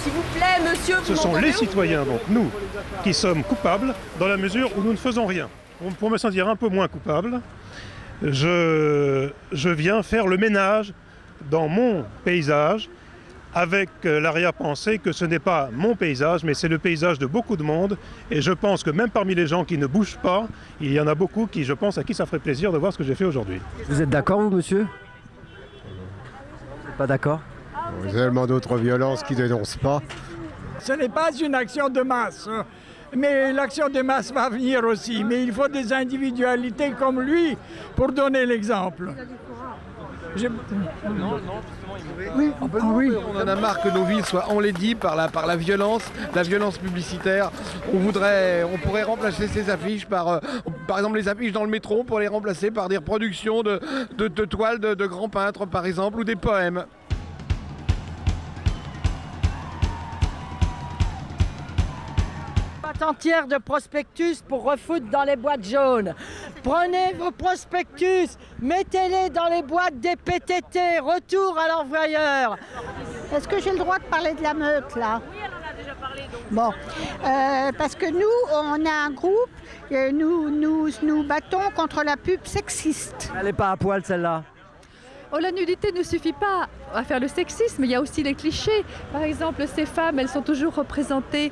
S'il vous plaît, monsieur, vous Ce sont m'entendez les ou- citoyens, donc nous, qui sommes coupables dans la mesure où nous ne faisons rien. Pour me sentir un peu moins coupable, je viens faire le ménage dans mon paysage avec l'arrière-pensée que ce n'est pas mon paysage, mais c'est le paysage de beaucoup de monde. Et je pense que même parmi les gens qui ne bougent pas, il y en a beaucoup qui, je pense, à qui ça ferait plaisir de voir ce que j'ai fait aujourd'hui. Vous êtes d'accord, vous, monsieur? Vous n'êtes pas d'accord? Il y a tellement d'autres violences qui ne dénoncent pas. Ce n'est pas une action de masse, mais l'action de masse va venir aussi. Mais il faut des individualités comme lui pour donner l'exemple. Oui, on en a marre que nos villes soient enlaidies par la violence publicitaire. On pourrait remplacer ces affiches par exemple les affiches dans le métro, pour les remplacer par des reproductions de toiles de grands peintres par exemple, ou des poèmes. Entière de prospectus pour refoutre dans les boîtes jaunes. Prenez vos prospectus, mettez-les dans les boîtes des PTT, retour à l'envoyeur. Est-ce que j'ai le droit de parler de la meute, là? Oui, elle en a déjà parlé. Donc. Bon, parce que nous, on a un groupe, nous battons contre la pub sexiste. Elle n'est pas à poil, celle-là. Oh, la nudité ne suffit pas à faire le sexisme, il y a aussi les clichés. Par exemple, ces femmes, elles sont toujours représentées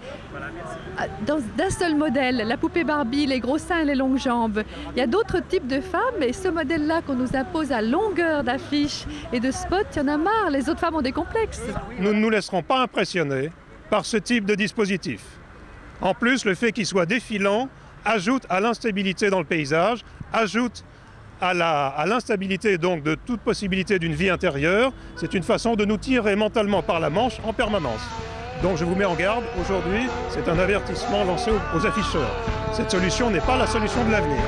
d'un seul modèle, la poupée Barbie, les gros seins et les longues jambes. Il y a d'autres types de femmes et ce modèle-là qu'on nous impose à longueur d'affiches et de spots, il y en a marre, les autres femmes ont des complexes. Nous ne nous laisserons pas impressionner par ce type de dispositif. En plus, le fait qu'il soit défilant ajoute à l'instabilité dans le paysage, ajoute à l'instabilité donc de toute possibilité d'une vie intérieure. C'est une façon de nous tirer mentalement par la manche en permanence. Donc je vous mets en garde, aujourd'hui, c'est un avertissement lancé aux afficheurs. Cette solution n'est pas la solution de l'avenir.